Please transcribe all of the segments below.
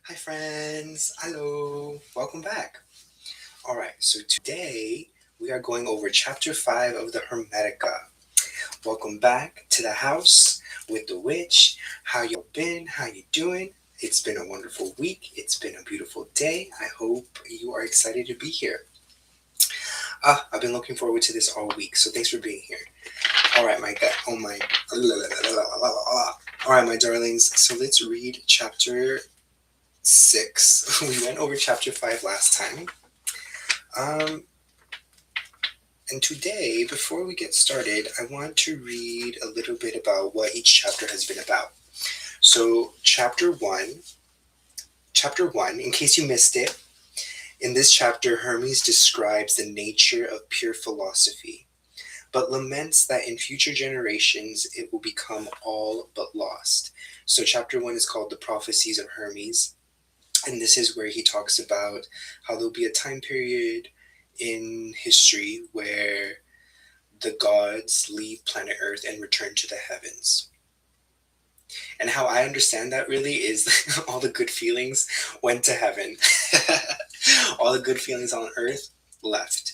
Hi, friends. Hello. Welcome back. All right, so today we are going over chapter 5 of the Hermetica. Welcome back to the house with the witch. How you been? How you doing? It's been a wonderful week. It's been a beautiful day. I hope you are excited to be here. I've been looking forward to this all week, so thanks for being here. All right, my God. Oh my. All right, my darlings. So let's read chapter 6. We went over chapter 5 last time. Um, and today, before we get started, I want to read a little bit about what each chapter has been about. So, chapter 1, in case you missed it, in this chapter, Hermes describes the nature of pure philosophy, but laments that in future generations it will become all but lost. So, chapter 1 is called The Prophecies of Hermes, and this is where he talks about how there'll be a time period in history where the gods leave planet Earth and return to the heavens. And how I understand that really is all the good feelings went to heaven, all the good feelings on Earth left.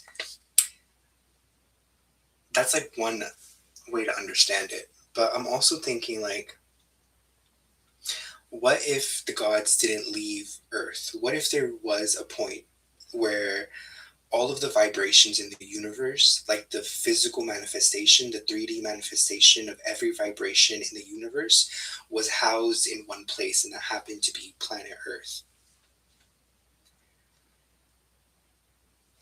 That's like one way to understand it. But I'm also thinking, like, what if the gods didn't leave Earth? What if there was a point where all of the vibrations in the universe, like the physical manifestation, the 3D manifestation of every vibration in the universe, was housed in one place, and that happened to be planet Earth.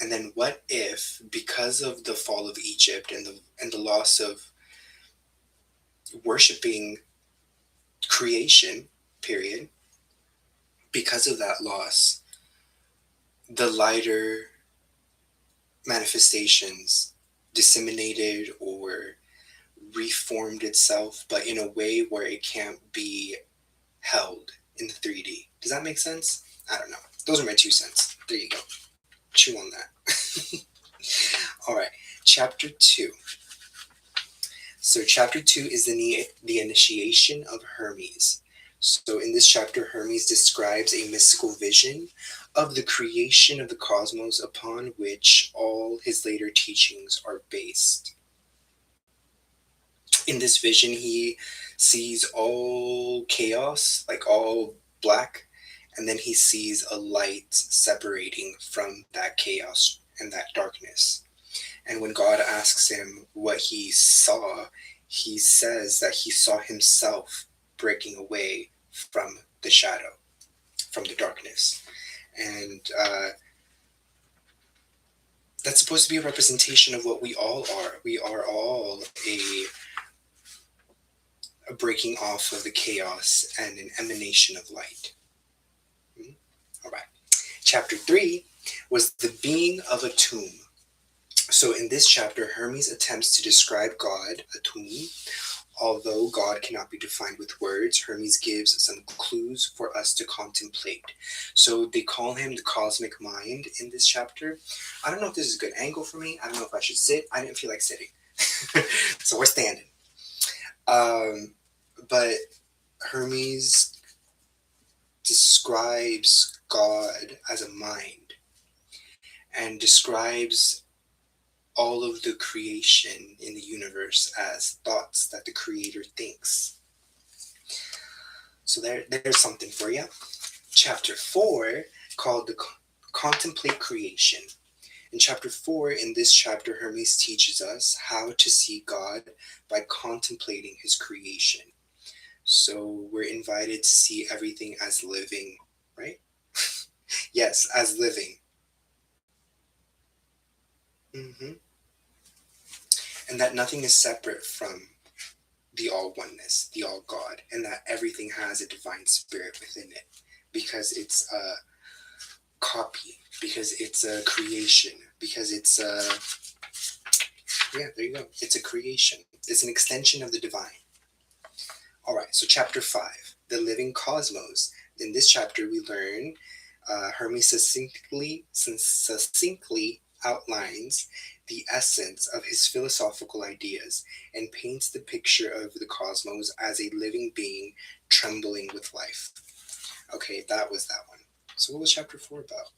And then what if, because of the fall of Egypt and the loss of worshiping creation, period, because of that loss, the lighter manifestations disseminated or reformed itself, but in a way where it can't be held in the 3D. Does that make sense? I don't know. Those are my 2 cents. There you go. Chew on that. All right. Chapter 2. So, chapter 2 is the initiation of Hermes. So, in this chapter, Hermes describes a mystical vision of the creation of the cosmos upon which all his later teachings are based. In this vision, he sees all chaos, like all black, and then he sees a light separating from that chaos and that darkness. And when God asks him what he saw, he says that he saw himself breaking away from the shadow, from the darkness. And that's supposed to be a representation of what we all are. We are all a breaking off of the chaos and an emanation of light. All right. Chapter 3 was the being of a tomb. So in this chapter, Hermes attempts to describe God, a tomb. Although God cannot be defined with words, Hermes gives some clues for us to contemplate. So they call him the cosmic mind in this chapter. I don't know if this is a good angle for me. I don't know if I should sit. I didn't feel like sitting. So we're standing. But Hermes describes God as a mind and describes all of the creation in the universe as thoughts that the creator thinks. So there's something for you. Chapter 4, called the Contemplate Creation. In chapter 4, in this chapter, Hermes teaches us how to see God by contemplating his creation. So we're invited to see everything as living, right? Yes, as living. hmm And that nothing is separate from the all oneness, the all God, and that everything has a divine spirit within it because it's a copy, because it's a creation, because it's a, yeah, there you go. It's a creation. It's an extension of the divine. All right, so chapter 5, the living cosmos. In this chapter, we learn Hermes succinctly outlines the essence of his philosophical ideas and paints the picture of the cosmos as a living being trembling with life. Okay, that was that one. So what was chapter 4 about?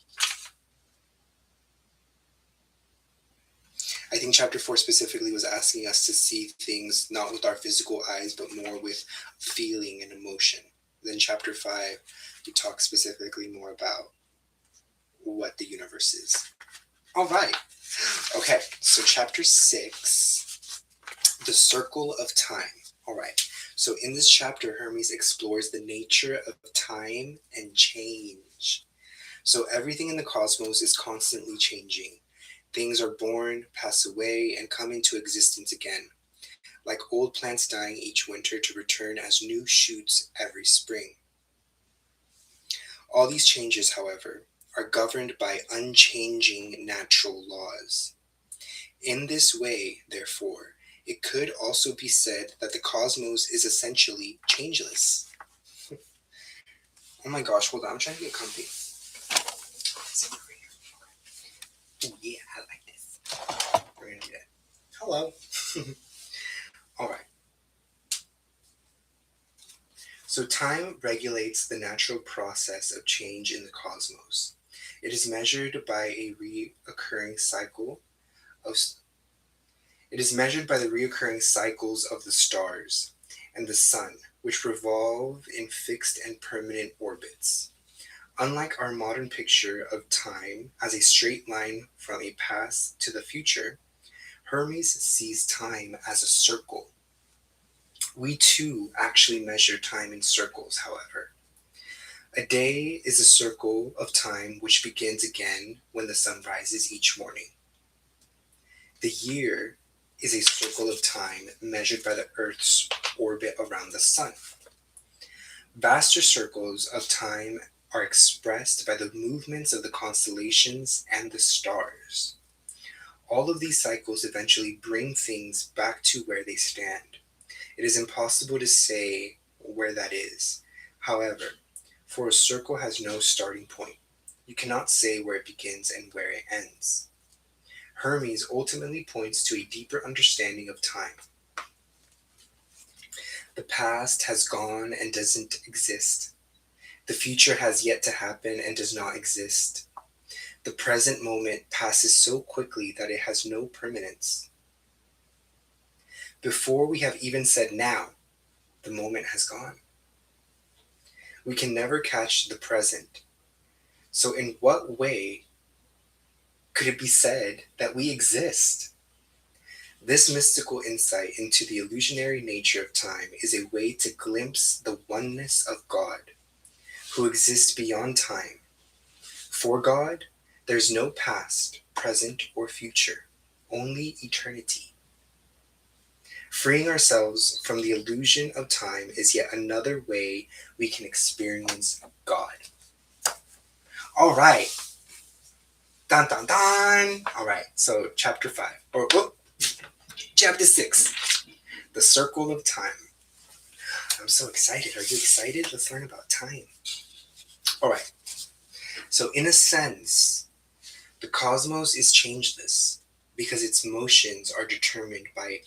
I think chapter 4 specifically was asking us to see things not with our physical eyes, but more with feeling and emotion. Then chapter 5, we talk specifically more about what the universe is. All right. Okay, so chapter 6, the circle of time. All right. So in this chapter, Hermes explores the nature of time and change. So everything in the cosmos is constantly changing. Things are born, pass away, and come into existence again, like old plants dying each winter to return as new shoots every spring. All these changes, however, are governed by unchanging natural laws. In this way, therefore, it could also be said that the cosmos is essentially changeless. Oh my gosh, hold on, I'm trying to get comfy. Ooh, yeah, I like this. We're gonna do that. Hello. All right. So time regulates the natural process of change in the cosmos. It is measured by a reoccurring cycle of it is measured by the reoccurring cycles of the stars and the sun, which revolve in fixed and permanent orbits. Unlike our modern picture of time as a straight line from a past to the future, Hermes sees time as a circle. We too actually measure time in circles, however. A day is a circle of time which begins again when the sun rises each morning. The year is a circle of time measured by the Earth's orbit around the sun. Vaster circles of time are expressed by the movements of the constellations and the stars. All of these cycles eventually bring things back to where they stand. It is impossible to say where that is. However, for a circle has no starting point. You cannot say where it begins and where it ends. Hermes ultimately points to a deeper understanding of time. The past has gone and doesn't exist. The future has yet to happen and does not exist. The present moment passes so quickly that it has no permanence. Before we have even said now, the moment has gone. We can never catch the present. So, in what way could it be said that we exist? This mystical insight into the illusionary nature of time is a way to glimpse the oneness of God, who exists beyond time. For God, there's no past, present, or future, only eternity. Freeing ourselves from the illusion of time is yet another way we can experience God. All right. Dun dun dun. All right. So, chapter 5. Chapter 6. The Circle of Time. I'm so excited. Are you excited? Let's learn about time. All right. So, in a sense, the cosmos is changeless because its motions are determined by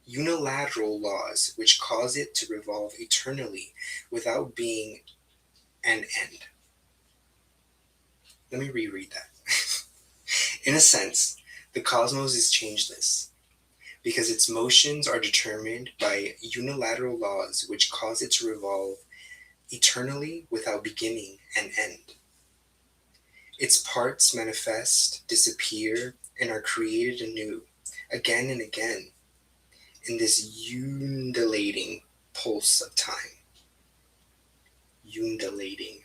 unilateral laws which cause it to revolve eternally without being an end. Let me reread that. In a sense, the cosmos is changeless because its motions are determined by unilateral laws which cause it to revolve eternally without beginning and end. Its parts manifest, disappear, and are created anew, again and again, in this undulating pulse of time. Undulating.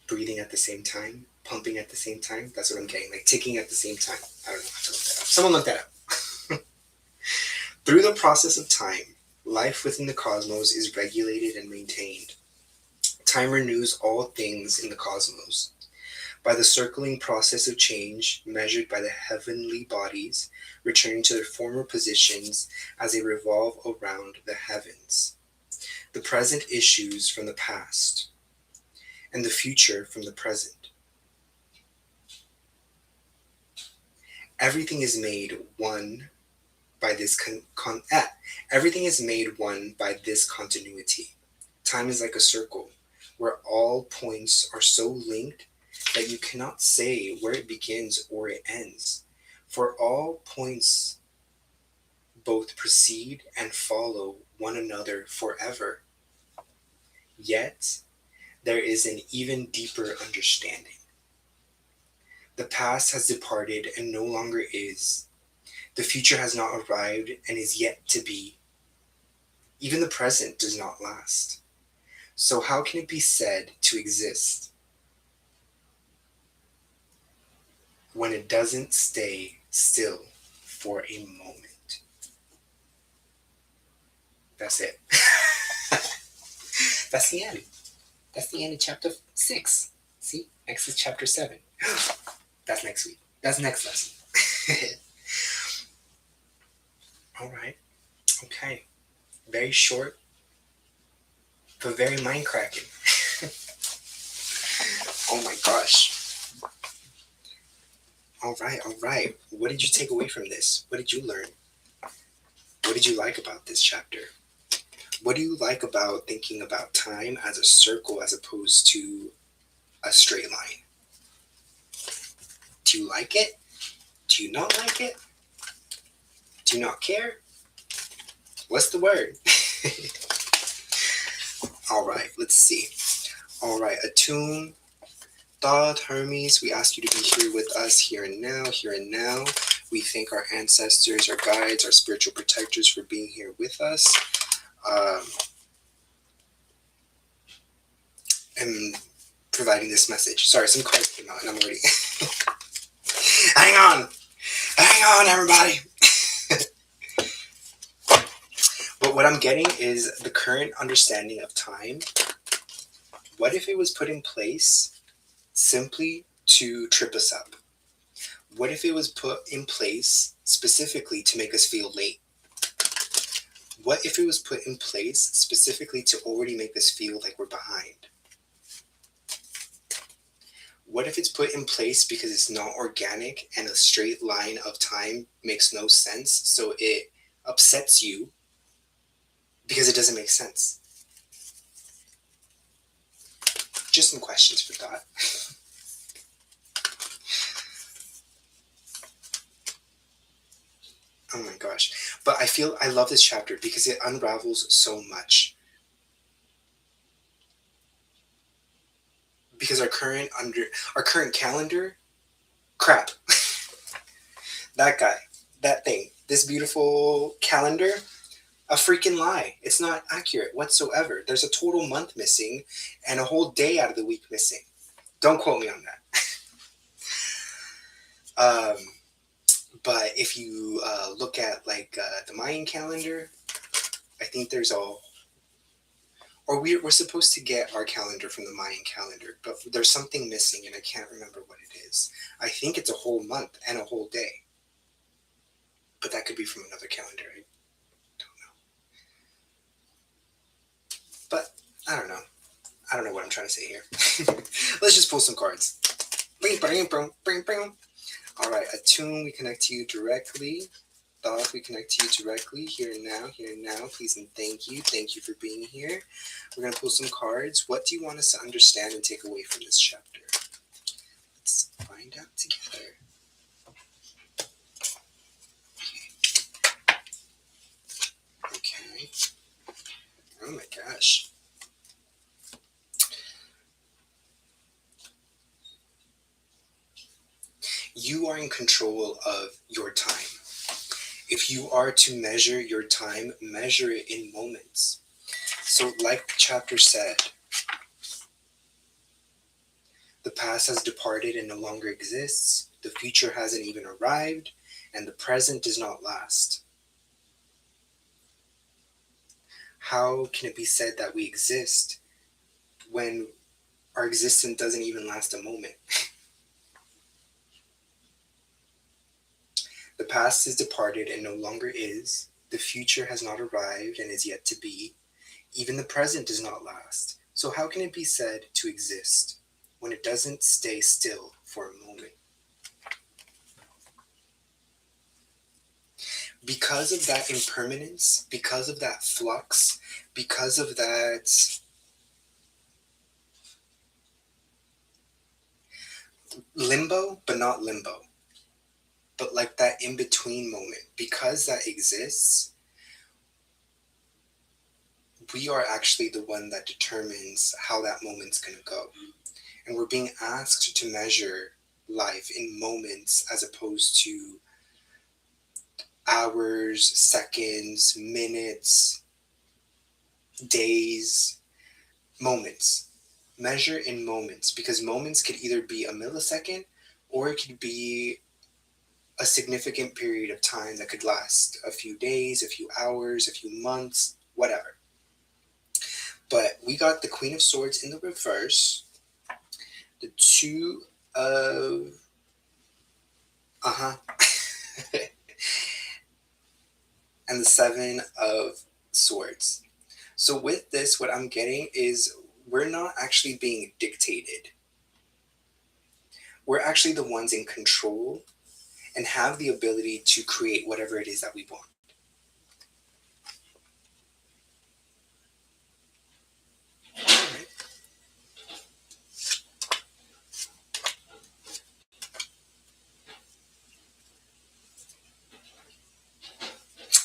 Breathing at the same time, pumping at the same time. That's what I'm getting, like ticking at the same time. I don't know, I have to look that up. Someone look that up. Through the process of time, life within the cosmos is regulated and maintained. Time renews all things in the cosmos. By the circling process of change measured by the heavenly bodies returning to their former positions as they revolve around the heavens. The present issues from the past, and the future from the present. Everything is made one by this everything is made one by this continuity. Time is like a circle where all points are so linked that you cannot say where it begins or it ends. For all points both precede and follow one another forever. Yet, there is an even deeper understanding. The past has departed and no longer is. The future has not arrived and is yet to be. Even the present does not last. So, how can it be said to exist when it doesn't stay still for a moment? That's it. That's the end. That's the end of chapter 6. See? Next is chapter 7. That's next week. That's next lesson. All right. Okay. Very short, but very mind cracking. Oh my gosh. All right. What did you take away from this? What did you learn? What did you like about this chapter? What do you like about thinking about time as a circle as opposed to a straight line? Do you like it? Do you not like it? Do you not care? What's the word? All right, let's see. All right, attune, Thoth, Hermes, we ask you to be here with us here and now, here and now. We thank our ancestors, our guides, our spiritual protectors for being here with us. And providing this message. Sorry, some cards came out and I'm already... Hang on, everybody. But what I'm getting is the current understanding of time. What if it was put in place simply to trip us up? What if it was put in place specifically to make us feel late? What if it was put in place specifically to already make us feel like we're behind? What if it's put in place because it's not organic and a straight line of time makes no sense, so it upsets you because it doesn't make sense? Just some questions for thought. Oh my gosh. But I love this chapter because it unravels so much. Because our current calendar, crap. That guy, that thing, this beautiful calendar, a freaking lie. It's not accurate whatsoever. There's a total month missing and a whole day out of the week missing. Don't quote me on that. But if you look at the Mayan calendar, I think there's we're supposed to get our calendar from the Mayan calendar, but there's something missing and I can't remember what it is. I think it's a whole month and a whole day. But that could be from another calendar. I don't know. But I don't know. I don't know what I'm trying to say here. Let's just pull some cards. All right, attune, we connect to you directly. Thoth, we connect to you directly. Here and now, please and thank you. Thank you for being here. We're going to pull some cards. What do you want us to understand and take away from this chapter? Let's find out together. Okay. Oh my gosh. You are in control of your time. If you are to measure your time, measure it in moments. So like the chapter said, the past has departed and no longer exists. The future hasn't even arrived, and the present does not last. How can it be said that we exist when our existence doesn't even last a moment? The past is departed and no longer is. The future has not arrived and is yet to be. Even the present does not last. So how can it be said to exist when it doesn't stay still for a moment? because of that impermanence, because of that flux, because of that limbo, but not limbo, but like that in between moment, because that exists, we are actually the one that determines how that moment's going to go. And we're being asked to measure life in moments as opposed to hours, seconds, minutes, days, moments. Measure in moments, because moments could either be a millisecond or it could be a significant period of time that could last a few days, a few hours, a few months, whatever. But we got the Queen of Swords in the reverse, the Two of. Uh huh. And the Seven of Swords. So, with this, what I'm getting is we're not actually being dictated. We're actually the ones in control and have the ability to create whatever it is that we want. Alright.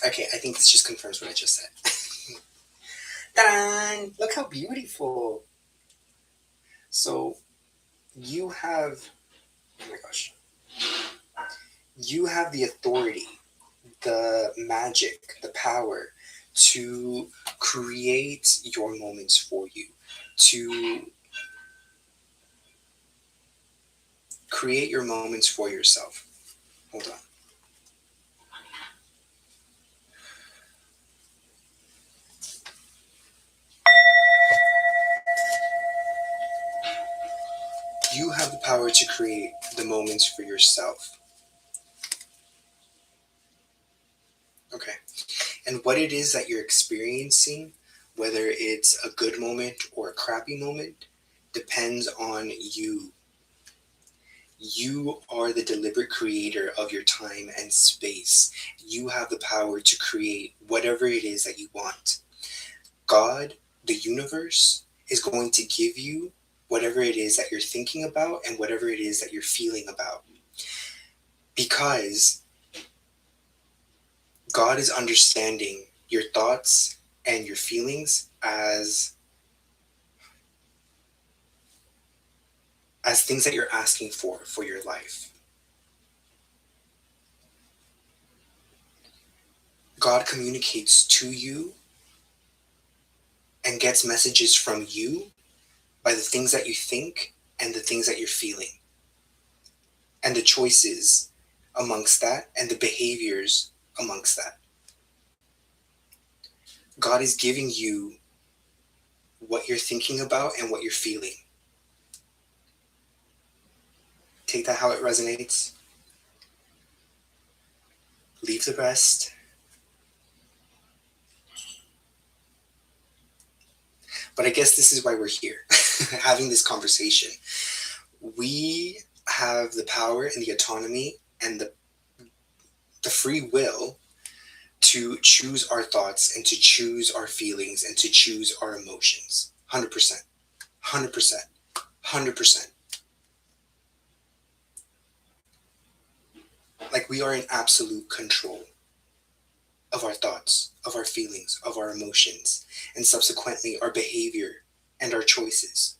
Okay, I think this just confirms what I just said. Ta-da! Look how beautiful. So, you have, oh my gosh, you have the authority, the magic, the power to create your moments for you, to create your moments for yourself. Hold on. You have the power to create the moments for yourself. Okay. And what it is that you're experiencing, whether it's a good moment or a crappy moment, depends on you. You are the deliberate creator of your time and space. You have the power to create whatever it is that you want. God, the universe, is going to give you whatever it is that you're thinking about and whatever it is that you're feeling about. Because God is understanding your thoughts and your feelings as things that you're asking for your life. God communicates to you and gets messages from you by the things that you think and the things that you're feeling and the choices amongst that and the behaviors amongst that. God is giving you what you're thinking about and what you're feeling. Take that how it resonates. Leave the rest. But I guess this is why we're here, having this conversation. We have the power and the autonomy and the free will to choose our thoughts and to choose our feelings and to choose our emotions. 100%. 100%. 100%. Like we are in absolute control of our thoughts, of our feelings, of our emotions, and subsequently our behavior and our choices.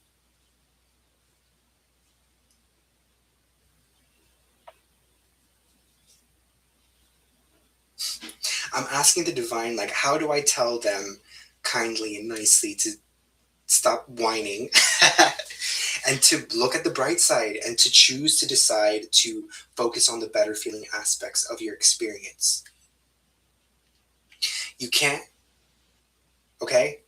I'm asking the divine, like, how do I tell them kindly and nicely to stop whining and to look at the bright side and to choose to decide to focus on the better feeling aspects of your experience? You can't, okay?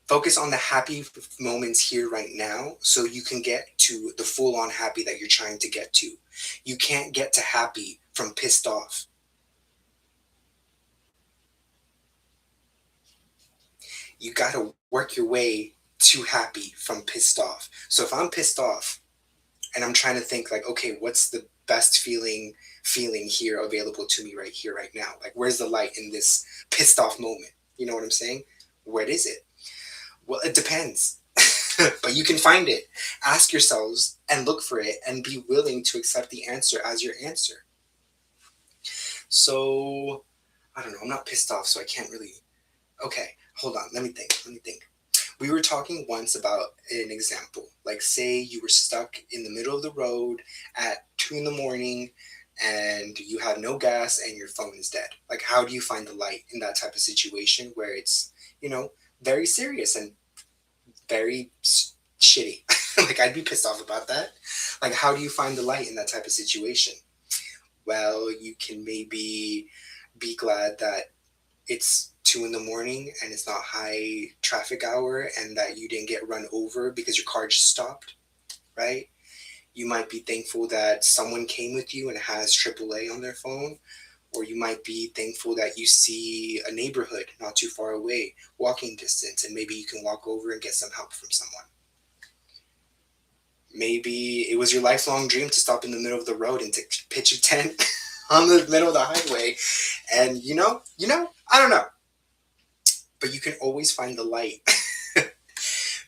Focus on the happy moments here right now so you can get to the full on happy that you're trying to get to. You can't get to happy from pissed off. You got to work your way to happy from pissed off. So if I'm pissed off and I'm trying to think like, okay, what's best feeling here available to me right here, right now? Like, where's the light in this pissed off moment? You know what I'm saying? Where is it? Well, it depends. But you can find it. Ask yourselves and look for it and be willing to accept the answer as your answer. So, I don't know. I'm not pissed off, so I can't really. Okay, hold on. Let me think. Let me think. We were talking once about an example. Like, say you were stuck in the middle of the road at 2 in the morning and you have no gas and your phone is dead. Like, how do you find the light in that type of situation where it's, you know, very serious and very shitty? Like, I'd be pissed off about that. Like, how do you find the light in that type of situation? Well, you can maybe be glad that it's 2 in the morning and it's not high traffic hour and that you didn't get run over because your car just stopped, right? You might be thankful that someone came with you and has AAA on their phone, or you might be thankful that you see a neighborhood not too far away, walking distance, and maybe you can walk over and get some help from someone. Maybe it was your lifelong dream to stop in the middle of the road and to pitch a tent on the middle of the highway, and I don't know, but you can always find the light.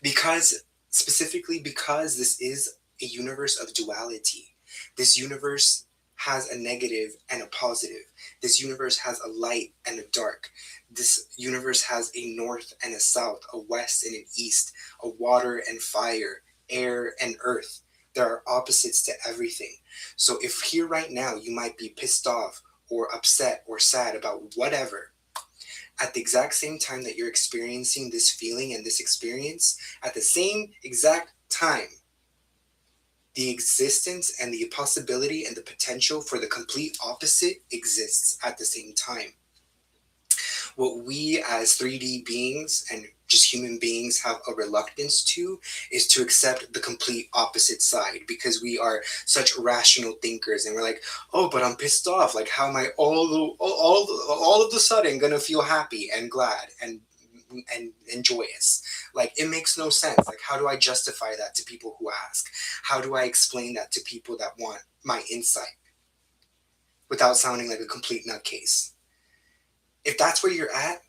Because, specifically because this is a universe of duality. This universe has a negative and a positive. This universe has a light and a dark. This universe has a north and a south, a west and an east, a water and fire, air and earth. There are opposites to everything. So if here right now you might be pissed off or upset or sad about whatever, at the exact same time that you're experiencing this feeling and this experience, at the same exact time, the existence and the possibility and the potential for the complete opposite exists at the same time. What we as 3D beings and just human beings have a reluctance to is to accept the complete opposite side, because we are such rational thinkers and we're like, oh, but I'm pissed off. Like, how am I all of the sudden gonna feel happy and glad and joyous? Like, it makes no sense. Like, how do I justify that to people who ask? How do I explain that to people that want my insight without sounding like a complete nutcase? If that's where you're at,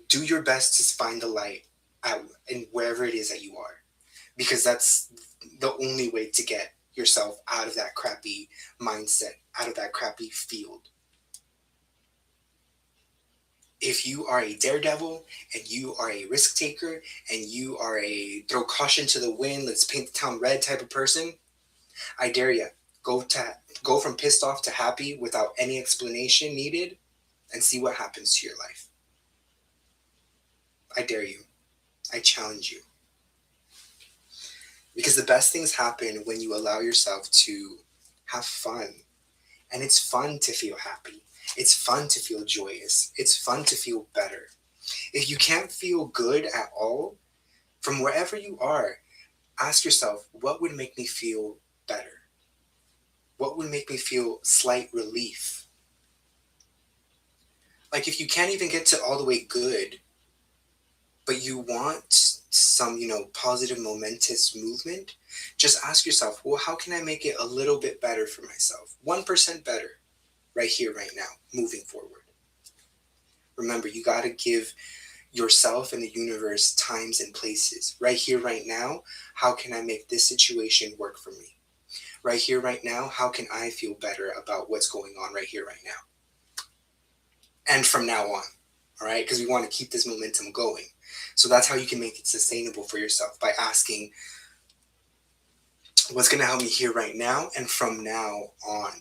do your best to find the light in wherever it is that you are, because that's the only way to get yourself out of that crappy mindset, out of that crappy field. If you are a daredevil and you are a risk taker and you are a throw caution to the wind, let's paint the town red type of person, I dare you, go from pissed off to happy without any explanation needed, and see what happens to your life. I dare you. I challenge you. Because the best things happen when you allow yourself to have fun. And it's fun to feel happy. It's fun to feel joyous. It's fun to feel better. If you can't feel good at all, from wherever you are, ask yourself, what would make me feel better? What would make me feel slight relief? Like, if you can't even get to all the way good, but you want some, positive momentous movement, just ask yourself, well, how can I make it a little bit better for myself? 1% better right here, right now, moving forward. Remember, you got to give yourself and the universe times and places. Right here, right now, how can I make this situation work for me? Right here, right now, how can I feel better about what's going on right here, right now? And from now on, all right? Because we want to keep this momentum going. So that's how you can make it sustainable for yourself, by asking, what's going to help me here right now and from now on,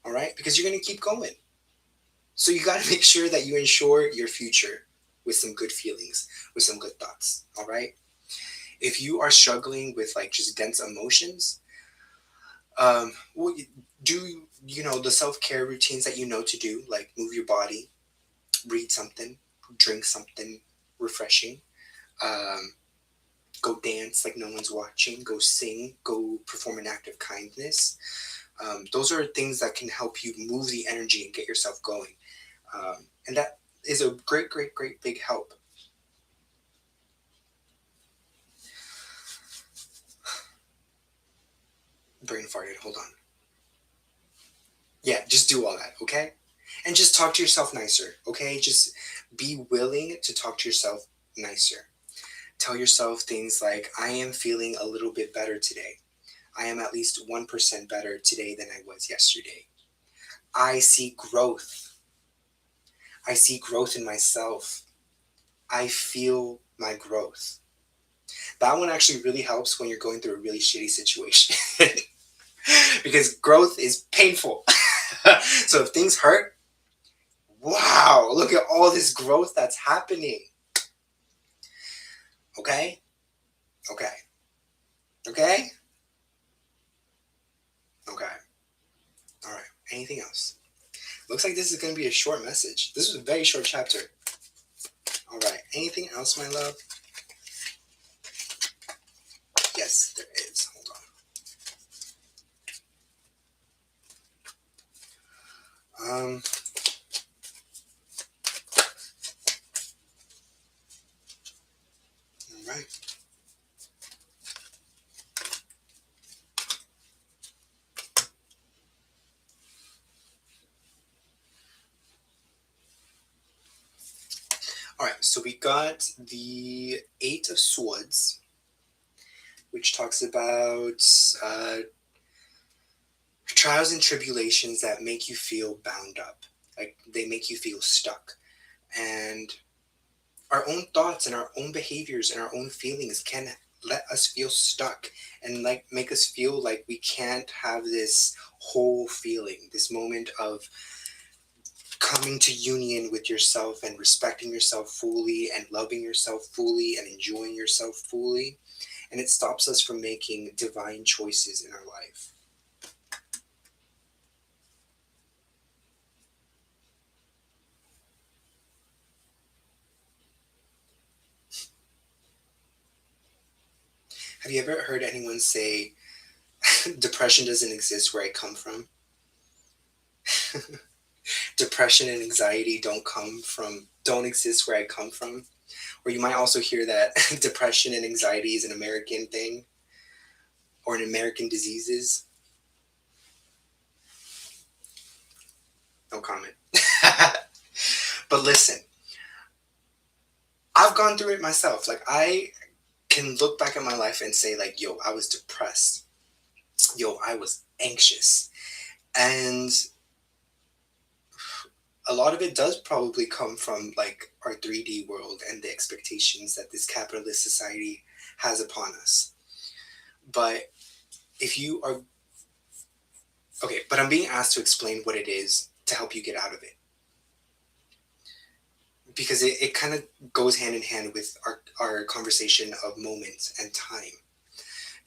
all right? Because you're going to keep going. So you got to make sure that you ensure your future with some good feelings, with some good thoughts, all right? If you are struggling with like just dense emotions, well, do the self-care routines that you know to do, like move your body, read something, drink something refreshing, um, go dance like no one's watching, go sing, go perform an act of kindness. Those are things that can help you move the energy and get yourself going. And that is a great, great, great big help. Brain farted. Hold on. Yeah, just do all that, okay? And just talk to yourself nicer, okay? Just be willing to talk to yourself nicer. Tell yourself things like, I am feeling a little bit better today. I am at least 1% better today than I was yesterday. I see growth. I see growth in myself. I feel my growth. That one actually really helps when you're going through a really shitty situation because growth is painful. So if things hurt, wow, look at all this growth that's happening. Okay? Okay. Okay? Okay. All right. Anything else? Looks like this is going to be a short message. This was a very short chapter. All right. Anything else, my love? Yes, there is. Hold on. All right. All right. So we got the Eight of Swords, which talks about trials and tribulations that make you feel bound up, like they make you feel stuck. And our own thoughts and our own behaviors and our own feelings can let us feel stuck and like make us feel like we can't have this whole feeling, this moment of coming to union with yourself and respecting yourself fully and loving yourself fully and enjoying yourself fully. And it stops us from making divine choices in our life. Have you ever heard anyone say, depression doesn't exist where I come from? Depression and anxiety don't exist where I come from. Or you might also hear that depression and anxiety is an American thing or an American diseases. No comment. But listen, I've gone through it myself. Like I can look back at my life and say like, yo, I was depressed. Yo, I was anxious. And a lot of it does probably come from like our 3D world and the expectations that this capitalist society has upon us. But if you are okay, but I'm being asked to explain what it is to help you get out of it. Because it kind of goes hand in hand with our conversation of moments and time.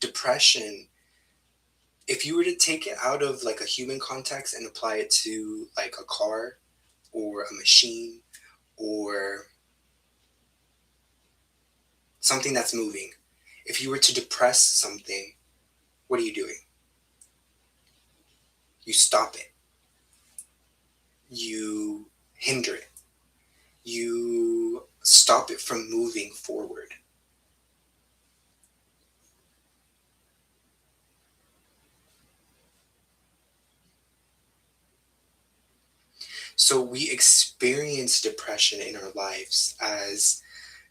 Depression, if you were to take it out of like a human context and apply it to like a car or a machine or something that's moving, if you were to depress something, what are you doing? You stop it. You hinder it. You stop it from moving forward. So we experience depression in our lives as,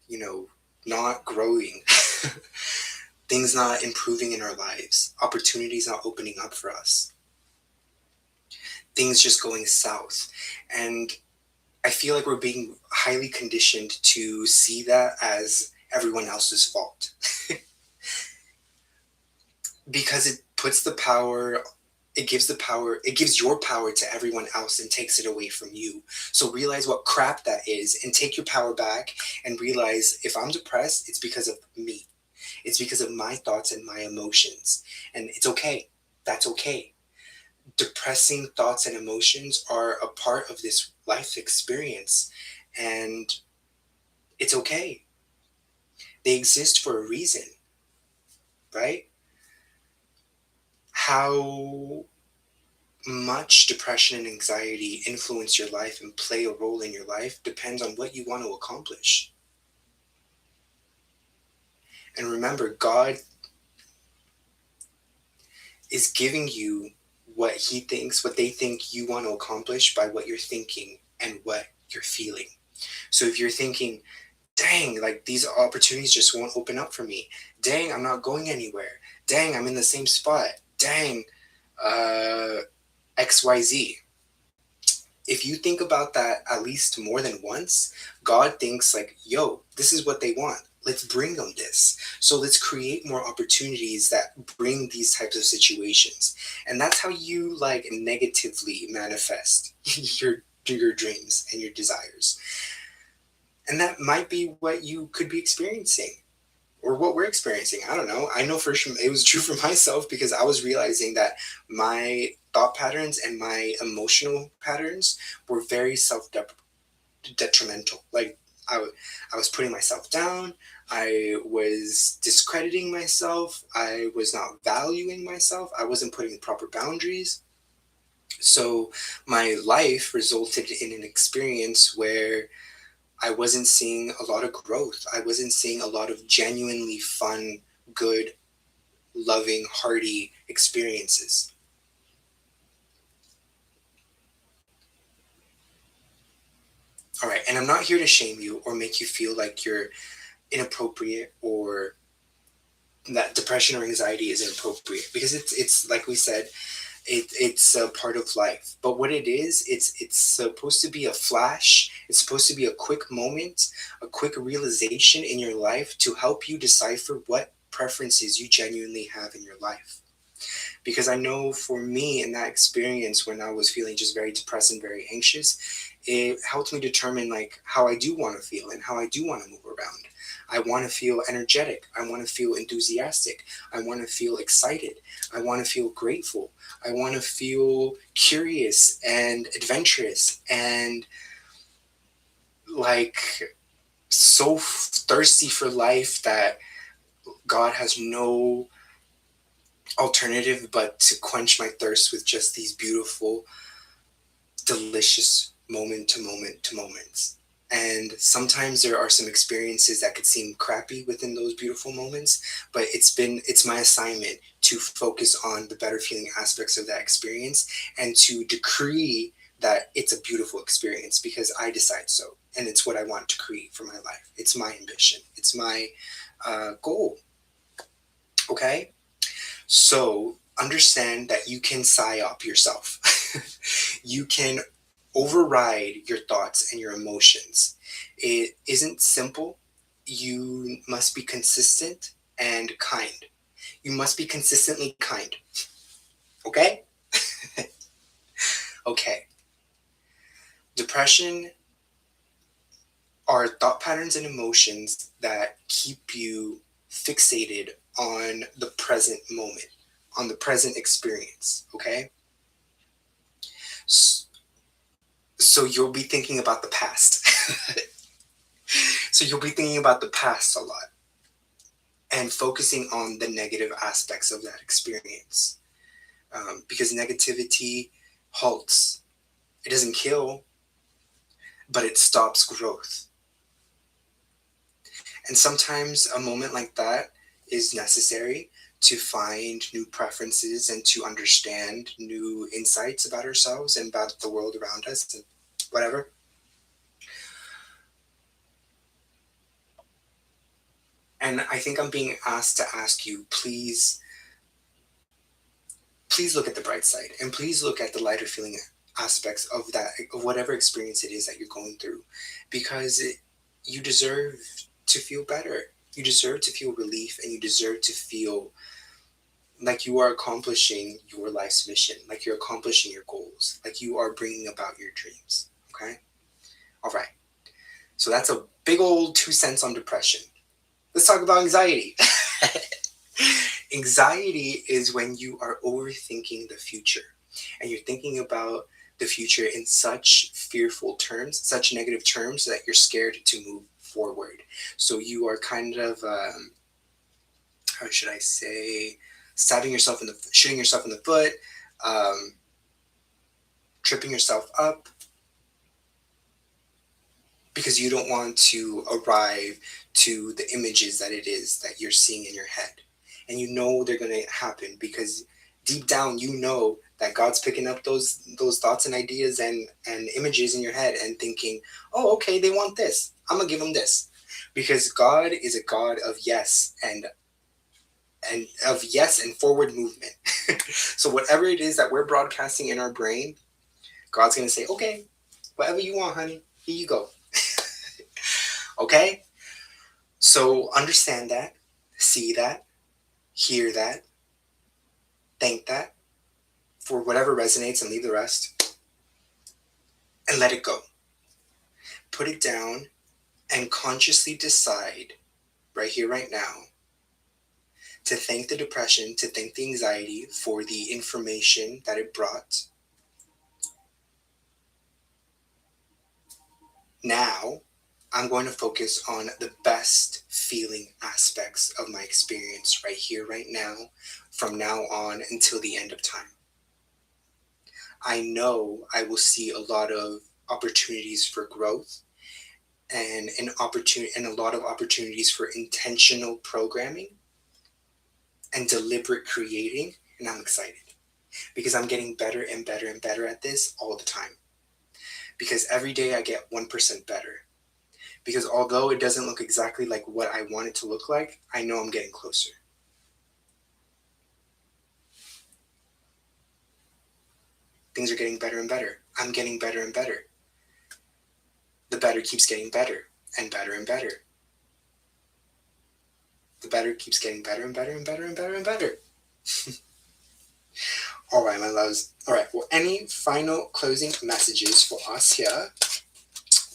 you know, not growing, things not improving in our lives, opportunities not opening up for us, things just going south. And I feel like we're being highly conditioned to see that as everyone else's fault because it puts the power it gives your power to everyone else and takes it away from you. So realize what crap that is and take your power back and realize if I'm depressed, it's because of me. It's because of my thoughts and my emotions. And it's okay. That's okay. Depressing thoughts and emotions are a part of this life experience. And it's okay. They exist for a reason, right? How much depression and anxiety influence your life and play a role in your life depends on what you want to accomplish. And remember, God is giving you what they think you want to accomplish by what you're thinking and what you're feeling. So if you're thinking, dang, like these opportunities just won't open up for me. Dang, I'm not going anywhere. Dang, I'm in the same spot. Dang, uh, XYZ. If you think about that at least more than once, God thinks like, yo, this is what they want. Let's bring them this. So let's create more opportunities that bring these types of situations. And that's how you like negatively manifest your dreams and your desires. And that might be what you could be experiencing or what we're experiencing. I don't know. I know for sure it was true for myself because I was realizing that my thought patterns and my emotional patterns were very self detrimental. Like I was putting myself down. I was discrediting myself. I was not valuing myself. I wasn't putting proper boundaries. So my life resulted in an experience where I wasn't seeing a lot of growth. I wasn't seeing a lot of genuinely fun, good, loving, hearty experiences. All right, and I'm not here to shame you or make you feel like you're inappropriate or that depression or anxiety is inappropriate because it's like we said, it's a part of life. But what it is, it's supposed to be a flash. It's supposed to be a quick moment, a quick realization in your life to help you decipher what preferences you genuinely have in your life. Because I know for me in that experience when I was feeling just very depressed and very anxious, it helped me determine like how I do want to feel and how I do want to move around. I want to feel energetic. I want to feel enthusiastic. I want to feel excited. I want to feel grateful. I want to feel curious and adventurous and like so thirsty for life that God has no alternative but to quench my thirst with just these beautiful, delicious moment to moment to moments. And sometimes there are some experiences that could seem crappy within those beautiful moments, but it's my assignment to focus on the better feeling aspects of that experience and to decree that it's a beautiful experience because I decide so. And it's what I want to create for my life. It's my ambition. It's my goal. Okay? So understand that you can psyop yourself. You can override your thoughts and your emotions. It isn't simple. You must be consistent and kind. You must be consistently kind. Okay? Okay. Depression are thought patterns and emotions that keep you fixated on the present moment, on the present experience. Okay? So you'll be thinking about the past. So you'll be thinking about the past a lot and focusing on the negative aspects of that experience. Because negativity halts. It doesn't kill, but it stops growth. And sometimes a moment like that is necessary to find new preferences and to understand new insights about ourselves and about the world around us and whatever. And I think I'm being asked to ask you, please look at the bright side and please look at the lighter feeling aspects of that, of whatever experience it is that you're going through, because you deserve to feel better. You deserve to feel relief and you deserve to feel like you are accomplishing your life's mission, like you're accomplishing your goals, like you are bringing about your dreams. Okay? All right. So that's a big old 2 cents on depression. Let's talk about anxiety. Anxiety is when you are overthinking the future and you're thinking about the future in such fearful terms, such negative terms that you're scared to move forward. So you are kind of, how should I say, shooting yourself in the foot, um, tripping yourself up because you don't want to arrive to the images that it is that you're seeing in your head. And you know they're going to happen because Deep down, you know that God's picking up those thoughts and ideas and images in your head and thinking, oh, okay, they want this. I'm gonna give them this, because God is a God of yes and forward movement. So whatever it is that we're broadcasting in our brain, God's gonna say, okay, whatever you want, honey, here you go. Okay, so understand that, see that, hear that, thank that for whatever resonates, and leave the rest, and let it go. Put it down and consciously decide right here, right now, to thank the depression, to thank the anxiety for the information that it brought. Now, I'm going to focus on the best feeling aspects of my experience right here, right now, from now on until the end of time. I know I will see a lot of opportunities for growth and a lot of opportunities for intentional programming and deliberate creating, and I'm excited because I'm getting better and better and better at this all the time. Because every day I get 1% better. Because although it doesn't look exactly like what I want it to look like, I know I'm getting closer. Things are getting better and better. I'm getting better and better. The better keeps getting better and better and better. The better keeps getting better and better and better and better and better. All right, my loves. All right, well, any final closing messages for us here?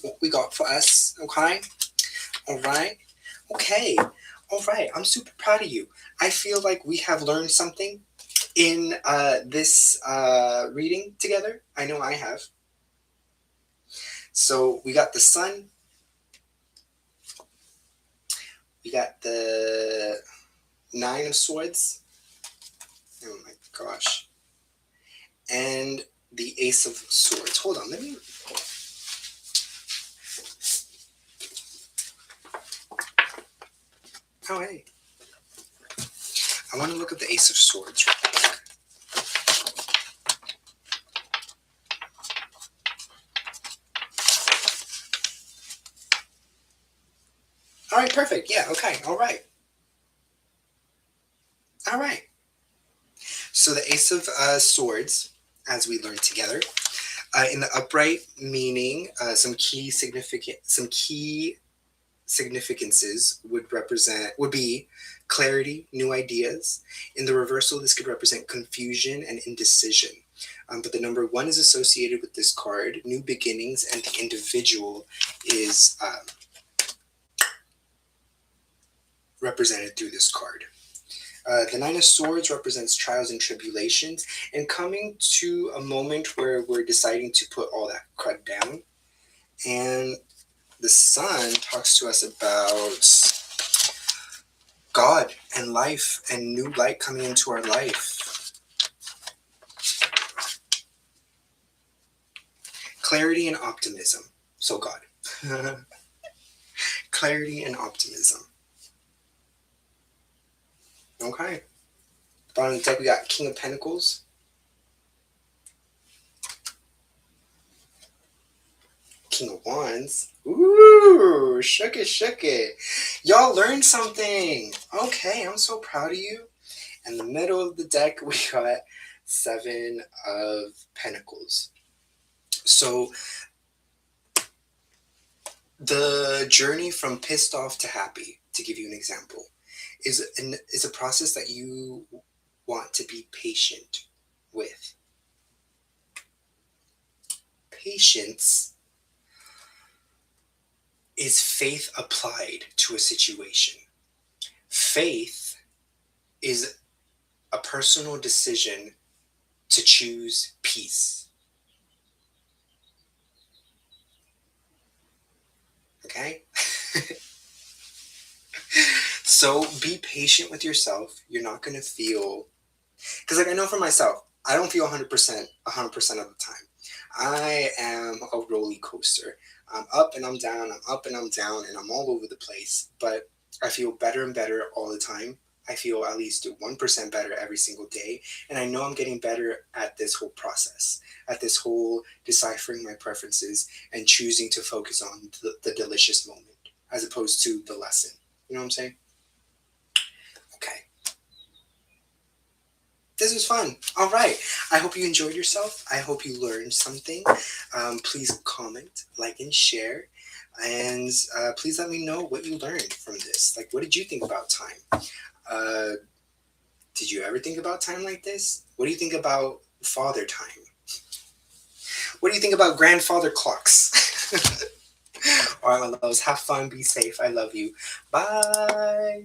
What we got for us, okay? All right, okay. All right, I'm super proud of you. I feel like we have learned something in this reading together. I know I have. So we got the sun. We got the Nine of Swords. Oh my gosh. And the Ace of Swords. Hold on, let me. Oh, hey. I want to look at the Ace of Swords real quick. All right, perfect. Yeah, okay, all right. All right. So the Ace of Swords, as we learned together, in the upright meaning, some key significances would be clarity, new ideas. In the reversal, this could represent confusion and indecision. But the number one is associated with this card, new beginnings, and the individual is represented through this card. The Nine of Swords represents trials and tribulations, and coming to a moment where we're deciding to put all that crud down. And the Sun talks to us about God and life and new light coming into our life. Clarity and optimism. So God. Clarity and optimism. Okay. Bottom of the deck, we got King of Pentacles. King of Wands. Ooh, shook it. Y'all learned something. Okay, I'm so proud of you. In the middle of the deck, we got Seven of Pentacles. So the journey from pissed off to happy, to give you an example, is a process that you want to be patient with. Patience is faith applied to a situation. Faith is a personal decision to choose peace. Okay? So be patient with yourself. You're not going to feel, because like I know for myself, I don't feel 100% of the time. I am a roller coaster. I'm up and I'm down, I'm up and I'm down, and I'm all over the place. But I feel better and better all the time. I feel at least 1% better every single day. And I know I'm getting better at this whole process, at this whole deciphering my preferences and choosing to focus on the delicious moment as opposed to the lesson. You know what I'm saying? Okay. This was fun. All right. I hope you enjoyed yourself. I hope you learned something. Please comment, like, and share. And please let me know what you learned from this. Like, what did you think about time? Uh, did you ever think about time like this? What do you think about father time? What do you think about grandfather clocks? All right, my loves, have fun, be safe. I love you. Bye.